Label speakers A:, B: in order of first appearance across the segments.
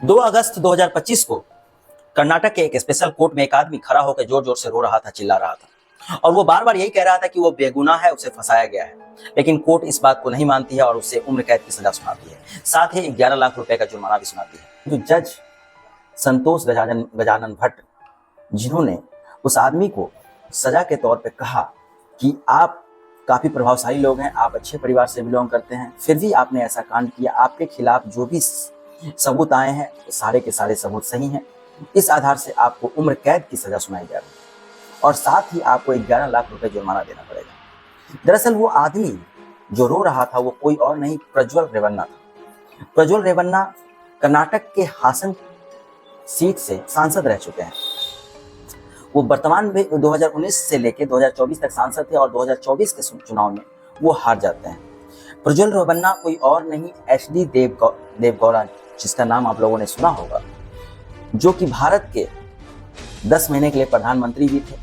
A: 2 अगस्त 2025 को कर्नाटक के एक स्पेशल कोर्ट में एक आदमी खड़ा होकर जोर जोर से रो रहा था, चिल्ला रहा था और वो बार बार यही कह रहा था कि वो बेगुनाह है, उसे फंसाया गया है। लेकिन कोर्ट इस बात को नहीं मानती है और उसे उम्र कैद की सजा सुनाती है, साथ ही 11 लाख रुपए का जुर्माना भी सुनाती है। जो जज संतोष गजानन भट्ट, जिन्होंने उस आदमी को सजा के तौर पे कहा कि आप काफी प्रभावशाली लोग हैं, आप अच्छे परिवार से बिलोंग करते हैं, फिर भी आपने ऐसा कांड किया, आपके खिलाफ जो भी सबूत आए हैं वो सारे के सारे सबूत सही हैं, इस आधार से आपको उम्र कैद की सजा सुनाई जा रही है और साथ ही आपको 11 लाख रुपए जुर्माना देना पड़ेगा। दरअसल वो आदमी जो रो रहा था वो कोई और नहीं, प्रज्वल रेवन्ना था। प्रज्वल रेवन्ना कर्नाटक के हासन सीट से सांसद रह चुके हैं। वो वर्तमान में 2019 से लेकर 2024 तक सांसद थे और 2024 के चुनाव में वो हार जाते हैं। प्रज्वल रेवन्ना कोई और नहीं, HD देवगौड़ा, जिसका नाम आप लोगों ने सुना होगा, जो कि भारत के 10 महीने के लिए प्रधानमंत्री भी थे,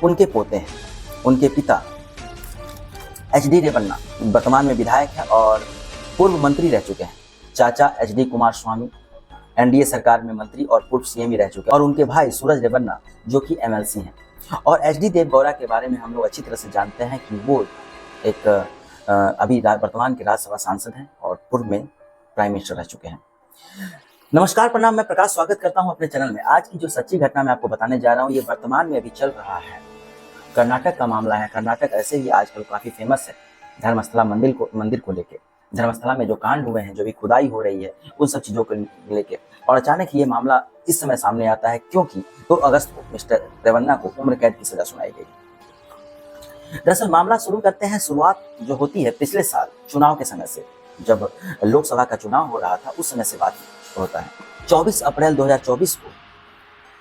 A: उनके पोते हैं। उनके पिता HD रेवन्ना वर्तमान में विधायक हैं और पूर्व मंत्री रह चुके हैं। चाचा HD कुमारस्वामी NDA सरकार में मंत्री और पूर्व CM भी रह चुके हैं और उनके भाई सूरज रेवन्ना जो कि MLC हैं। और HD देवगौड़ा के बारे में हम लोग अच्छी तरह से जानते हैं कि वो एक अभी वर्तमान के राज्यसभा सांसद हैं और पूर्व में प्राइम मिनिस्टर रह चुके हैं। नमस्कार, प्रणाम, मैं प्रकाश स्वागत करता हूं अपने चैनल में। आज की जो सच्ची घटना मैं आपको बताने जा रहा हूं, ये वर्तमान में अभी चल रहा है, कर्नाटक का मामला है। कर्नाटक ऐसे ही आजकल काफी फेमस है धर्मस्थला मंदिर को लेके। धर्मस्थला में जो कांड हुए हैं, जो भी खुदाई हो रही है, उन सब चीजों को लेके, और अचानक ये मामला इस समय सामने आता है क्योंकि 2 अगस्त को मिस्टर रेवन्ना को उम्र कैद की सजा सुनाई गई। दरअसल मामला शुरू करते हैं, शुरुआत जो होती है पिछले साल चुनाव के समय से, जब लोकसभा का चुनाव हो रहा था, उस समय से बात होता है। 24 अप्रैल 2024 को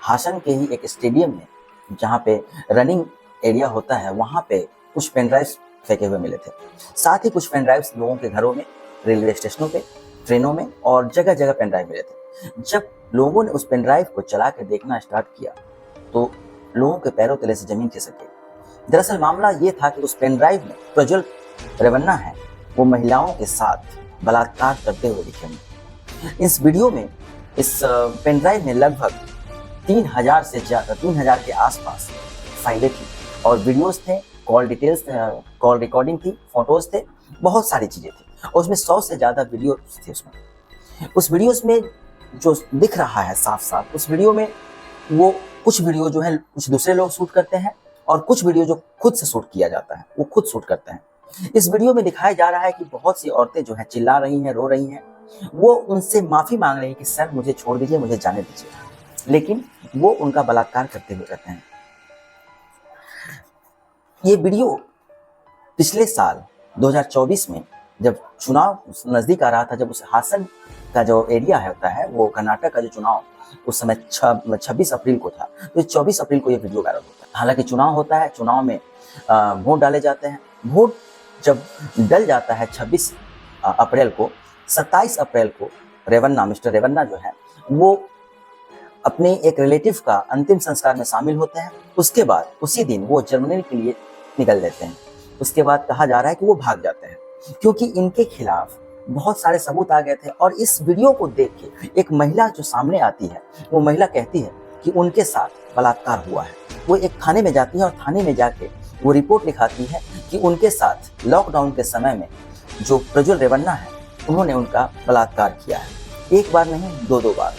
A: हासन के ही एक स्टेडियम में, जहाँ पे रनिंग एरिया होता है, वहाँ पे कुछ पेनड्राइव्स फेंके हुए मिले थे। साथ ही कुछ पेनड्राइव्स लोगों के घरों में, रेलवे स्टेशनों पे, ट्रेनों में और जगह जगह पेनड्राइव मिले थे। जब लोगों ने उस पेनड्राइव को चला के देखना स्टार्ट किया तो लोगों के पैरों तले से जमीन खिसक गई। दरअसल मामला ये था कि उस पेनड्राइव में प्रज्वल रेवन्ना है, वो महिलाओं के साथ बलात्कार करते हुए दिखे हैं। इस वीडियो में, इस पेनड्राइव में लगभग 3000 से ज्यादा, 3000 के आसपास फाइलें थी और वीडियोस थे, कॉल डिटेल्स, कॉल रिकॉर्डिंग थी, फोटोज थे, बहुत सारी चीजें थी और उसमें 100 से ज्यादा वीडियो थे उसमें। उस वीडियोस में जो दिख रहा है साफ साफ, उस वीडियो में वो कुछ वीडियो जो है कुछ दूसरे लोग शूट करते हैं और कुछ वीडियो जो खुद से शूट किया जाता है वो खुद शूट करते हैं। इस वीडियो में दिखाया जा रहा है कि बहुत सी औरतें जो है चिल्ला रही हैं, रो रही हैं, वो उनसे माफी मांग रही है कि सर मुझे छोड़ दीजिए, मुझे जाने दीजिए, लेकिन वो उनका बलात्कार करते हुए रहते हैं। ये वीडियो पिछले साल 2024 में जब चुनाव नजदीक आ रहा था, जब उस हासन का जो एरिया होता है, वो कर्नाटक का जो चुनाव उस समय 26 अप्रैल को था, तो 24 अप्रैल को ये वीडियो वायरल होता है। हालांकि चुनाव होता है, चुनाव में वोट डाले जाते हैं। वोट जब डल जाता है 26 अप्रैल को, 27 अप्रैल को मिस्टर रेवन्ना जो है वो अपने एक रिलेटिव का अंतिम संस्कार में शामिल होते हैं। उसके बाद उसी दिन वो जर्मनी के लिए निकल लेते हैं। उसके बाद कहा जा रहा है कि वो भाग जाते हैं क्योंकि इनके खिलाफ बहुत सारे सबूत आ गए थे। और इस वीडियो को देख के एक महिला जो सामने आती है, वो महिला कहती है कि उनके साथ बलात्कार हुआ है। वो एक थाने में जाती है और थाने में जाके वो रिपोर्ट लिखाती है कि उनके साथ लॉकडाउन के समय में जो प्रज्वल रेवन्ना है, उन्होंने उनका बलात्कार किया है। एक बार नहीं, 2 बार।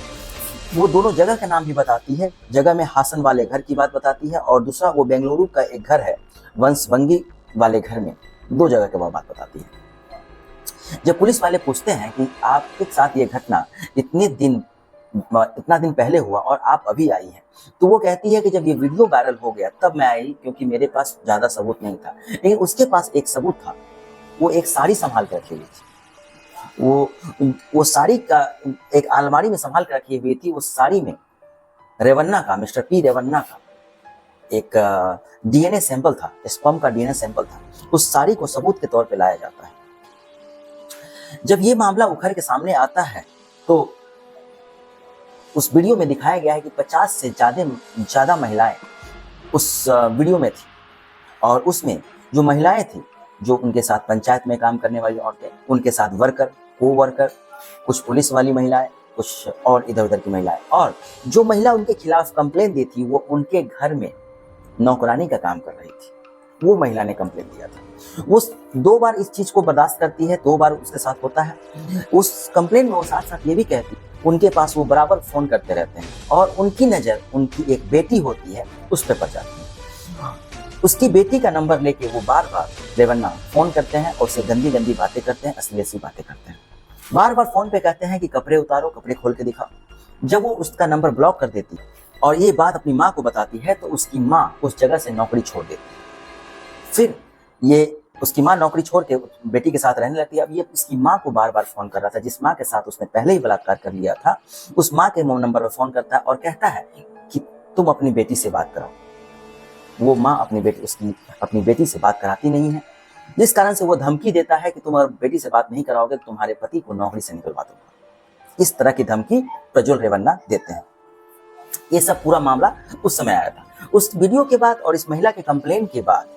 A: वो दोनों जगह का नाम भी बताती है। जगह में हासन वाले घर की बात बताती है और दूसरा वो बेंगलुरु का एक घर है, वंशवंगी वाले घर में, 2 जगह की वो बात बताती है। जब पुलिस वाले पूछते हैं कि आपके साथ ये घटना इतना दिन पहले हुआ और आप अभी आई हैं, तो वो कहती है कि जब ये वीडियो वायरल हो गया तब मैं आई, क्योंकि मेरे पास ज्यादा सबूत नहीं था। लेकिन उसके पास एक सबूत था, वो एक साड़ी संभाल कर रखी हुई थी। वो साड़ी का एक अलमारी में संभाल कर रखी हुई थी। उस साड़ी में रेवन्ना का, मिस्टर पी रेवन्ना का एक DNA सैंपल था, स्पर्म का DNA सैंपल था। उस साड़ी को सबूत के तौर पे लाया जाता है। जब ये मामला उखड़ के सामने आता है तो उस वीडियो में दिखाया गया है कि 50 से ज्यादा महिलाएं उस वीडियो में थी और उसमें जो महिलाएं थी, जो उनके साथ पंचायत में काम करने वाली औरतें, उनके साथ वर्कर, को वर्कर, कुछ पुलिस वाली महिलाएं, कुछ और इधर उधर की महिलाएं। और जो महिला उनके खिलाफ कंप्लेन दी थी वो उनके घर में नौकरानी का काम कर रही थी, वो महिला ने कंप्लेन दिया था। वो 2 बार इस चीज को बर्दाश्त करती है, 2 बार उसके साथ होता है। उस कंप्लेन में वो साथ साथ ये भी कहती है उनके पास वो बराबर फोन करते रहते हैं और उनकी नजर उनकी एक बेटी होती है उस पर पड़ जाती है। उसकी बेटी का नंबर लेके वो बार बार रेवन्ना फोन करते हैं और उससे गंदी गंदी बातें करते हैं, अश्लील सी बातें करते हैं। बार बार फोन पे कहते हैं कि कपड़े उतारो, कपड़े खोल के दिखाओ। जब वो उसका नंबर ब्लॉक कर देती और ये बात अपनी माँ को बताती है तो उसकी माँ उस जगह से नौकरी छोड़ देती। फिर ये उसकी माँ नौकरी छोड़ के बेटी के साथ रहने लगती है। अब ये उसकी माँ को बार बार फोन कर रहा था, जिस माँ के साथ उसने पहले ही बलात्कार कर लिया था, उस माँ के नंबर पर फोन करता है और कहता है कि तुम अपनी बेटी से बात कराओ। वो माँ अपनी बेटी से बात कराती नहीं है, जिस कारण से वो धमकी देता है कि तुम अगर बेटी से बात नहीं कराओगे तो तुम्हारे पति को नौकरी से निकलवा दूंगा। इस तरह की धमकी प्रज्वल रेवन्ना देते हैं। ये सब पूरा मामला उस समय आया था। उस वीडियो के बाद और इस महिला के कंप्लेन के बाद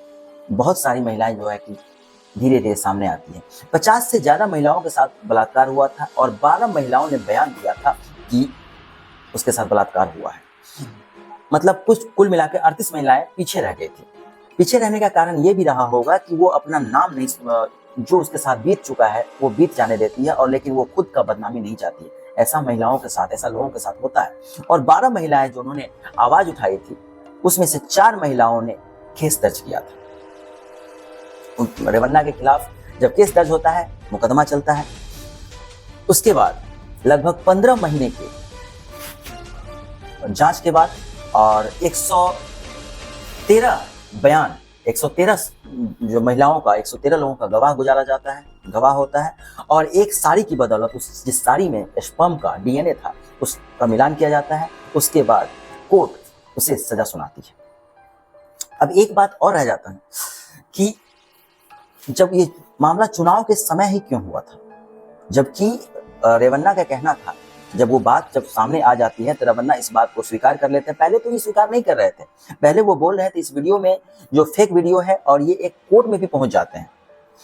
A: बहुत सारी महिलाएं जो है कि धीरे धीरे सामने आती हैं। 50 से ज्यादा महिलाओं के साथ बलात्कार हुआ था और 12 महिलाओं ने बयान दिया था कि उसके साथ बलात्कार हुआ है। मतलब कुल मिला के 38 महिलाएं पीछे रह गई थी। पीछे रहने का कारण ये भी रहा होगा कि वो अपना नाम नहीं, जो उसके साथ बीत चुका है वो बीत जाने देती है, और लेकिन वो खुद का बदनामी नहीं चाहती है। ऐसा महिलाओं के साथ, ऐसा लोगों के साथ होता है। और 12 महिलाएं जो उन्होंने आवाज उठाई थी उसमें से 4 महिलाओं ने केस दर्ज किया था। रेवन्ना के खिलाफ जब केस दर्ज होता है, मुकदमा चलता है, उसके बाद लगभग 15 महीने के जांच के बाद और 113 बयान, 113 जो महिलाओं का, 113 लोगों का गवाह गुजारा जाता है, गवाह होता है, और एक साड़ी की बदौलत जिस साड़ी में स्पर्म का डीएनए था उसका मिलान किया जाता है। उसके बाद कोर्ट उसे सजा सुनाती है। अब एक बात और रह जाता है कि जब ये मामला चुनाव के समय ही क्यों हुआ था, जबकि रेवन्ना का कहना था, जब वो बात जब सामने आ जाती है तो रेवन्ना इस बात को स्वीकार कर लेते हैं। पहले तो ये स्वीकार नहीं कर रहे थे, पहले वो बोल रहे थे इस वीडियो में जो फेक वीडियो है, और ये एक कोर्ट में भी पहुंच जाते हैं।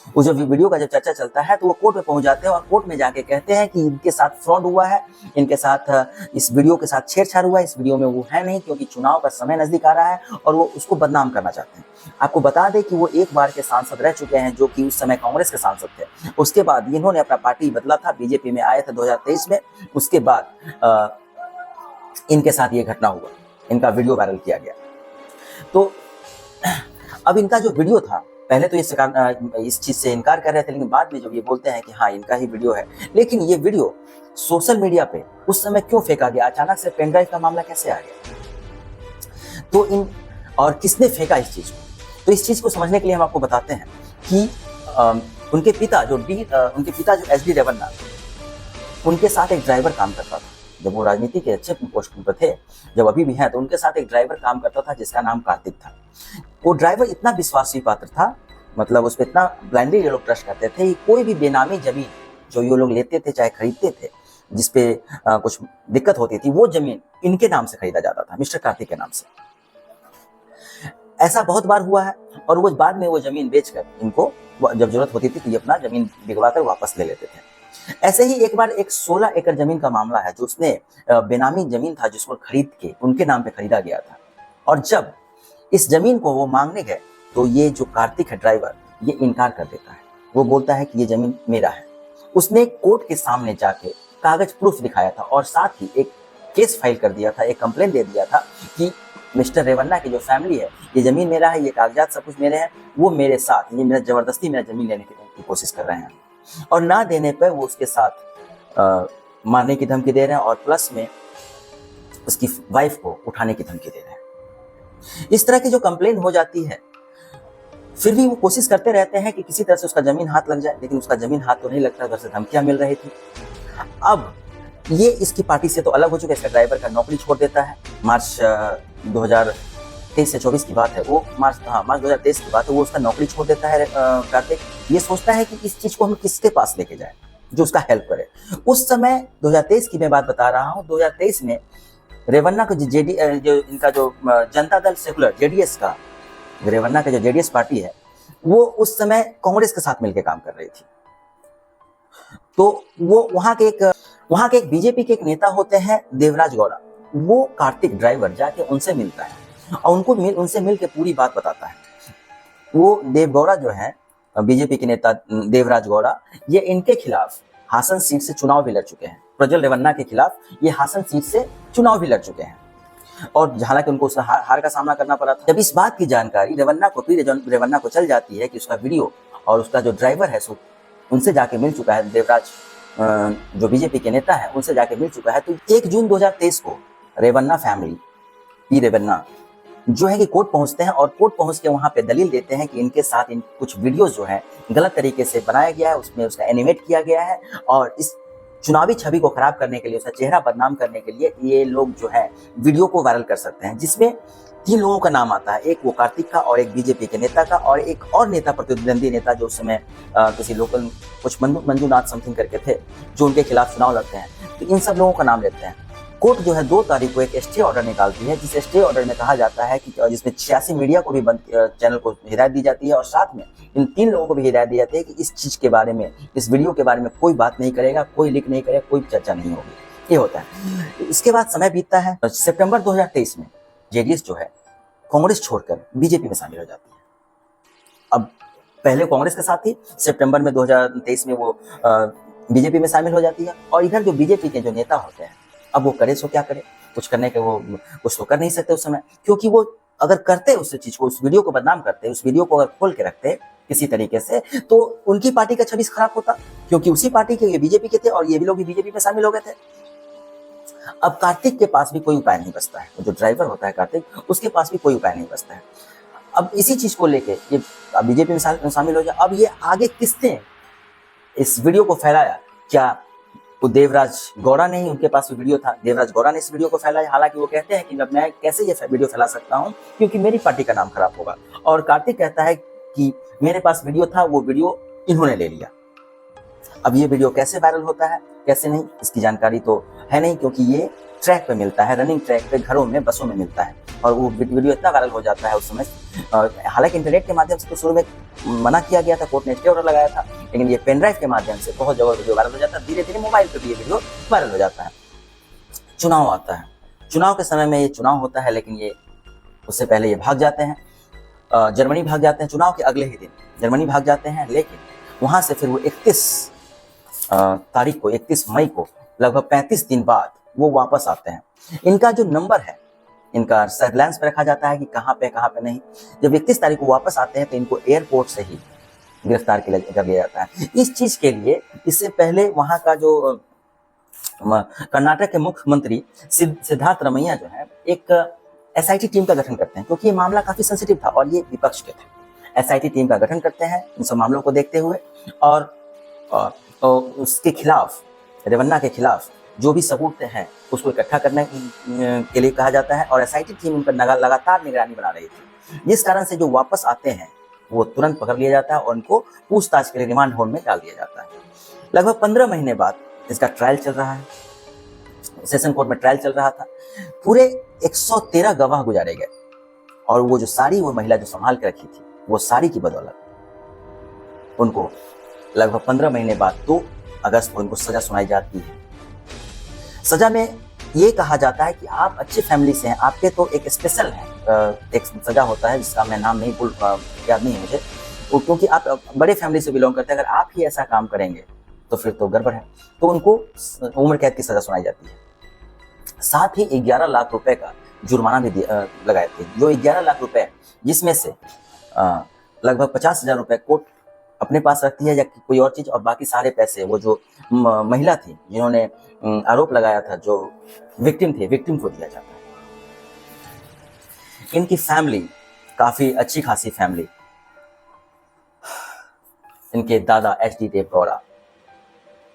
A: वो जब वीडियो का जब चर्चा चलता है तो वो कोर्ट में पहुंच जाते हैं और कोर्ट में जाके कहते हैं कि इनके साथ फ्रॉड हुआ है, इनके साथ इस वीडियो के साथ छेड़छाड़ हुआ है, इस वीडियो में वो है नहीं, क्योंकि चुनाव का समय नजदीक आ रहा है और वो उसको बदनाम करना चाहते हैं। आपको बता दें कि वो एक बार के सांसद रह चुके हैं, जो कि उस समय कांग्रेस के सांसद थे। उसके बाद इन्होंने अपना पार्टी बदला था, बीजेपी में आए थे 2023 में। उसके बाद इनके साथ ये घटना हुआ, इनका वीडियो वायरल किया गया। तो अब इनका जो वीडियो था, पहले तो इस चीज से इनकार कर रहे थे, लेकिन बाद में जब ये बोलते हैं कि हाँ इनका ही वीडियो है, लेकिन ये वीडियो सोशल मीडिया पे उस समय क्यों फेंका गया, अचानक से पेन ड्राइव का मामला कैसे आ गया, तो और किसने फेंका इस चीज को, तो इस चीज को समझने के लिए हम आपको बताते हैं कि उनके पिता जो एस.डी. रेवन्ना, उनके साथ एक ड्राइवर काम करता था। जब वो राजनीति के अच्छे पोस्ट पर थे, जब अभी भी हैं, तो उनके साथ एक ड्राइवर काम करता था जिसका नाम कार्तिक था। वो ड्राइवर इतना विश्वासी पात्र था, मतलब उस पर इतना ब्लाइंडली ये लोग ट्रस्ट करते थे कि कोई भी बेनामी जमीन जो ये लोग लेते थे, चाहे खरीदते थे, जिसपे कुछ दिक्कत होती थी, वो जमीन इनके नाम से खरीदा जाता था, मिस्टर कार्तिक के नाम से। ऐसा बहुत बार हुआ है और वो बाद में वो जमीन बेचकर इनको जब जरूरत होती थी तो ये अपना जमीन बिकवा कर वापस ले लेते थे। ऐसे ही एक बार एक 16 एकड़ जमीन का मामला है, जो उसने बेनामी जमीन था जिसको खरीद के उनके नाम पे खरीदा गया था, और जब इस जमीन को वो मांगने गए तो ये जो कार्तिक है ड्राइवर, ये इनकार कर देता है। वो बोलता है कि ये जमीन मेरा है। उसने कोर्ट के सामने जाके कागज प्रूफ दिखाया था और साथ ही एक केस फाइल कर दिया था, एक कंप्लेंट दे दिया था कि मिस्टर रेवन्ना की जो फैमिली है, ये जमीन मेरा है, ये कागजात सब कुछ मेरे हैं, वो मेरे साथ ये मेरा जबरदस्ती मेरा जमीन लेने की कोशिश कर रहे हैं, और ना देने पर वो उसके साथ मारने की धमकी दे रहे हैं और प्लस में उसकी वाइफ को उठाने की धमकी दे रहे हैं। इस तरह की जो कंप्लेंट हो जाती है, फिर भी वो कोशिश करते रहते हैं कि किसी तरह से उसका जमीन हाथ लग जाए, लेकिन उसका जमीन हाथ तो नहीं लगता, घर से धमकियां मिल रही थी। अब ये इसकी पार्टी से तो अलग हो चुका है, इसका ड्राइवर का नौकरी छोड़ देता है। मार्च 2023 से 24 की बात है, वो मार्च 2023 की बात है, वो उसका नौकरी छोड़ देता है कार्तिक। ये सोचता है कि इस चीज को हम किसके पास लेके जाए जो उसका हेल्प करे। उस समय 2023 की मैं बात बता रहा हूँ, 2023 में रेवन्ना का जो इनका जो जनता दल सेकुलर जेडीएस का, रेवन्ना का जो जेडीएस पार्टी है, वो उस समय कांग्रेस के साथ मिलकर काम कर रही थी। तो वो वहां के एक वहां के एक बीजेपी के एक नेता होते हैं देवराज गौड़ा, वो कार्तिक ड्राइवर जाके उनसे मिलता है और उनसे मिल के पूरी बात बताता है। वो देव गौड़ा जो है, बीजेपी के नेता देवराज गौड़ा, ये इनके खिलाफ हासन सीट से चुनाव भी लड़ चुके हैं। प्रज्वल रेवन्ना के खिलाफ ये हासन सीट से चुनाव भी लड़ चुके हैं और हालांकि उनको हार का सामना करना पड़ा था। जब इस बात की जानकारी रेवन्ना को चल जाती है कि उसका वीडियो और उसका जो ड्राइवर है सो उनसे जाके मिल चुका है, देवराज जो बीजेपी के नेता है उनसे जाके मिल चुका है, तो 1 जून 2023 को रेवन्ना फैमिली, पी रेवन्ना जो है कि कोर्ट पहुंचते हैं और कोर्ट पहुंच के वहां पे दलील देते हैं कि इनके साथ इन कुछ वीडियोस जो है गलत तरीके से बनाया गया है, उसमें उसका एनिमेट किया गया है और इस चुनावी छवि को खराब करने के लिए, उसका चेहरा बदनाम करने के लिए ये लोग जो है वीडियो को वायरल कर सकते हैं, जिसमें 3 लोगों का नाम आता है, एक वो कार्तिक का और एक बीजेपी के नेता का और एक और नेता, प्रतिद्वंदी नेता जो उस समय किसी लोकल कुछ मंजूनाथ समथिंग करके थे जो उनके खिलाफ चुनाव लड़ते हैं, तो इन सब लोगों का नाम लेते हैं। कोर्ट जो है 2 तारीख को एक स्टे ऑर्डर निकालती है, जिस स्टे ऑर्डर में कहा जाता है कि जिसमें 86 मीडिया को भी चैनल को हिदायत दी जाती है और साथ में इन 3 लोगों को भी हिदायत दी जाती है कि इस चीज के बारे में, इस वीडियो के बारे में कोई बात नहीं करेगा, कोई लीक नहीं करेगा, कोई चर्चा नहीं होगी। ये होता है। इसके बाद समय बीतता है, सितंबर 2023 में जेडीएस जो है कांग्रेस छोड़कर बीजेपी में शामिल हो जाती है। अब पहले कांग्रेस के साथ थी, सितंबर में 2023 में वो बीजेपी में शामिल हो जाती है और इधर जो बीजेपी के जो नेता होते हैं, अब वो करे सो क्या करे, कुछ करने के वो कुछ तो कर नहीं सकते उस समय, क्योंकि वो अगर करते उस चीज को, उस वीडियो को बदनाम करते, उस वीडियो को अगर खोल के रखते किसी तरीके से, तो उनकी पार्टी का छवि खराब होता, क्योंकि उसी पार्टी के ये बीजेपी के थे और ये भी लोग भी बीजेपी में शामिल हो गए थे। अब कार्तिक के पास भी कोई उपाय नहीं बचता है, जो ड्राइवर होता है कार्तिक, उसके पास भी कोई उपाय नहीं बचता है। अब इसी चीज को लेके ये बीजेपी में शामिल हो जाए। अब ये आगे किसने इस वीडियो को फैलाया? क्या वो देवराज गौड़ा ने ही, उनके पास भी वीडियो था, देवराज गौड़ा ने इस वीडियो को फैलाया। हालांकि वो कहते हैं कि मैं कैसे ये वीडियो फैला सकता हूं क्योंकि मेरी पार्टी का नाम खराब होगा, और कार्तिक कहता है कि मेरे पास वीडियो था, वो वीडियो इन्होंने ले लिया। अब ये वीडियो कैसे वायरल होता है कैसे नहीं, इसकी जानकारी तो है नहीं, क्योंकि ये ट्रैक पे मिलता है, रनिंग ट्रैक पे, घरों में, बसों में मिलता है और वो वीडियो इतना वायरल हो जाता है उस समय। हालांकि इंटरनेट के माध्यम से तो शुरू में मना किया गया था, कोर्ट ने स्टे ऑर्डर लगाया था, लेकिन ये पेन ड्राइव के माध्यम से बहुत जगह वीडियो वायरल हो जाता है। धीरे धीरे मोबाइल पे भी ये वीडियो वायरल हो जाता है। चुनाव आता है, चुनाव के समय में ये चुनाव होता है, लेकिन ये उससे पहले ये भाग जाते हैं, जर्मनी भाग जाते हैं। चुनाव के अगले ही दिन जर्मनी भाग जाते हैं, लेकिन वहां से फिर वो 31 तारीख को, 31 मई को, लगभग 35 दिन बाद वो वापस आते हैं। इनका जो नंबर है, इनका सर्विलांस पे रखा जाता है कि कहाँ पे नहीं। जब 31 तारीख को वापस आते हैं तो इनको एयरपोर्ट से ही गिरफ्तार कर लिया जाता है। इस चीज के लिए इससे पहले वहां का जो कर्नाटक के मुख्यमंत्री सिद्धार्थ रमैया जो है एक एसआईटी टीम का गठन करते हैं, क्योंकि ये मामला काफी सेंसिटिव था और ये विपक्ष के थे। एसआईटी टीम का गठन करते हैं इन सब मामलों को देखते हुए और उसके खिलाफ, रेवन्ना के खिलाफ जो भी सबूत हैं उसको इकट्ठा करने के लिए कहा जाता है और एसआईटी टीम उन पर लगातार निगरानी बना रही थी, जिस कारण से जो वापस आते हैं वो तुरंत पकड़ लिया जाता है और उनको पूछताछ के लिए रिमांड होम में डाल दिया जाता है। लगभग 15 महीने बाद इसका ट्रायल चल रहा है, सेशन कोर्ट में ट्रायल चल रहा था। पूरे 113 गवाह गुजारे गए और वो जो सारी वो महिला जो संभाल के रखी थी, वो सारी की बदौलत उनको लगभग 15 महीने बाद 2 अगस्त को उनको सजा सुनाई जाती है। सजा में ये कहा जाता है कि आप अच्छी फैमिली से हैं, आपके तो एक स्पेशल है, एक सजा होता है जिसका मैं नाम नहीं याद नहीं है मुझे, क्योंकि आप बड़े फैमिली से बिलोंग करते हैं, अगर आप ही ऐसा काम करेंगे तो फिर तो गड़बड़ है, तो उनको उम्र कैद की सजा सुनाई जाती है। साथ ही 11 लाख रुपए का जुर्माना भी लगाए थे, जो 11 लाख रुपए जिसमें से लगभग 50,000 रुपए कोर्ट अपने पास रखती है या कोई और चीज, और बाकी सारे पैसे वो जो महिला थी जिन्होंने आरोप लगाया था, जो विक्टिम थे, विक्टिम को दिया जाता है। इनकी फैमिली काफी अच्छी खासी फैमिली, इनके दादा एच डी देव गौड़ा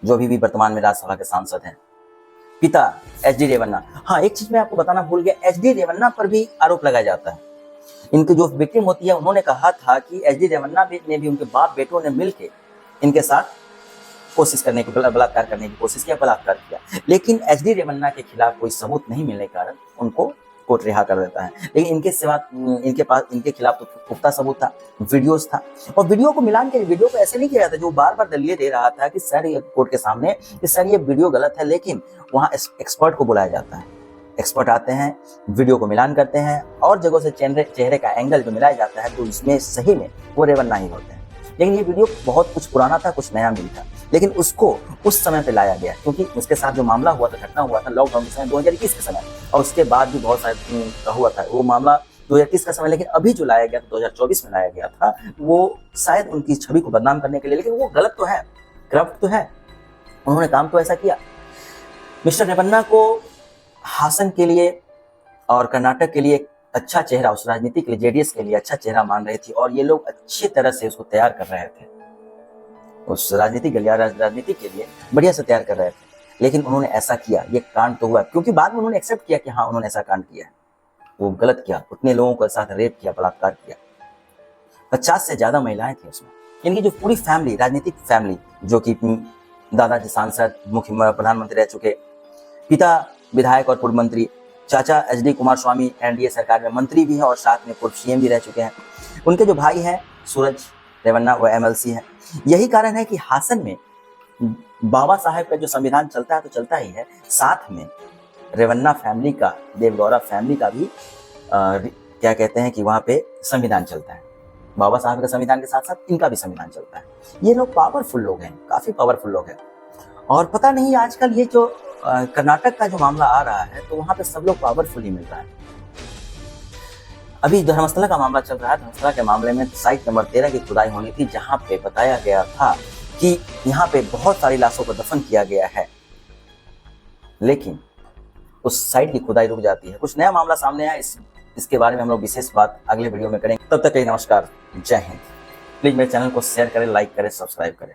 A: जो भी वर्तमान में राज्यसभा के सांसद हैं, पिता एच डी रेवन्ना। हाँ, एक चीज मैं आपको बताना भूल गया, एच डी रेवन्ना पर भी आरोप लगाया जाता है। इनकी जो विक्टिम होती है उन्होंने कहा था कि एच डी रेवन्ना ने भी उनके बाप बेटों ने मिलकर इनके साथ कोशिश करने की, बलात्कार करने की कोशिश किया, बलात्कार किया, लेकिन एच डी रेवन्ना के खिलाफ कोई सबूत नहीं मिलने के कारण उनको कोर्ट रिहा कर देता है। लेकिन इनके खिलाफ तो पुख्ता सबूत था, वीडियोस था, और वीडियो को मिलान के वीडियो को ऐसे नहीं किया था जो बार बार दलीलें दे रहा था कि सर ये कोर्ट के सामने कि सर ये वीडियो गलत है, लेकिन वहाँ एक्सपर्ट को बुलाया जाता है, एक्सपर्ट आते हैं, वीडियो को मिलान करते हैं और जगहों से चेहरे का एंगल जो मिलाया जाता है तो इसमें सही में वो रेवन्ना ही होते हैं। लेकिन ये वीडियो बहुत कुछ पुराना था, कुछ नया नहीं था, लेकिन उसको उस समय पे लाया गया क्योंकि उसके साथ जो मामला हुआ था, घटना हुआ था लॉकडाउन के समय 2021 के समय, और उसके बाद भी बहुत सारे हुआ था वो मामला 2021 का समय। लेकिन अभी जो लाया गया था 2024 में लाया गया था, वो शायद उनकी छवि को बदनाम करने के लिए, लेकिन वो गलत तो है, करप्ट तो है, उन्होंने काम तो ऐसा किया। मिस्टर रेवन्ना को हासन के लिए और कर्नाटक के लिए अच्छा चेहरा, उस राजनीति के लिए, जेडीएस के लिए अच्छा चेहरा मान रही थी और ये लोग अच्छी तरह से उसको तैयार कर रहे थे, उस राजनीति के लिए बढ़िया से तैयार कर रहे थे। लेकिन उन्होंने ऐसा किया, ये कांड तो हुआ क्योंकि बाद में उन्होंने एक्सेप्ट किया कि हाँ उन्होंने ऐसा कांड किया है, वो गलत किया, उतने लोगों के साथ रेप किया, बलात्कार किया, 50 से ज्यादा महिलाएं थी उसमें। इनकी जो पूरी फैमिली, राजनीतिक फैमिली, जो कि दादाजी सांसद, मुख्य प्रधानमंत्री रह चुके, पिता विधायक और पूर्व मंत्री, चाचा HD कुमारस्वामी एनडीए सरकार में मंत्री भी हैं और साथ में पूर्व सीएम भी रह चुके हैं, उनके जो भाई हैं सूरज रेवन्ना वो MLC हैं। यही कारण है कि हासन में बाबा साहेब का जो संविधान चलता है तो चलता ही है, साथ में रेवन्ना फैमिली का, देवगौड़ा फैमिली का भी क्या कहते हैं कि वहाँ पे संविधान चलता है। बाबा साहब का संविधान के साथ साथ इनका भी संविधान चलता है। ये लोग पावरफुल लोग हैं, काफी पावरफुल लोग हैं, और पता नहीं आजकल ये जो कर्नाटक का जो मामला आ रहा है तो वहां पे सब लोग पावरफुल ही मिल रहा है। अभी धर्मस्थला का मामला चल रहा है, धर्मस्थला के मामले में साइट नंबर 13 की खुदाई होनी थी, जहां पे बताया गया था कि यहाँ पे बहुत सारी लाशों को दफन किया गया है, लेकिन उस साइट की खुदाई रुक जाती है। कुछ नया मामला सामने आया, इसके बारे में हम लोग विशेष बात अगले वीडियो में करेंगे। तब तक के लिए नमस्कार, जय हिंद। प्लीज मेरे चैनल को शेयर करें, लाइक करें, सब्सक्राइब करें।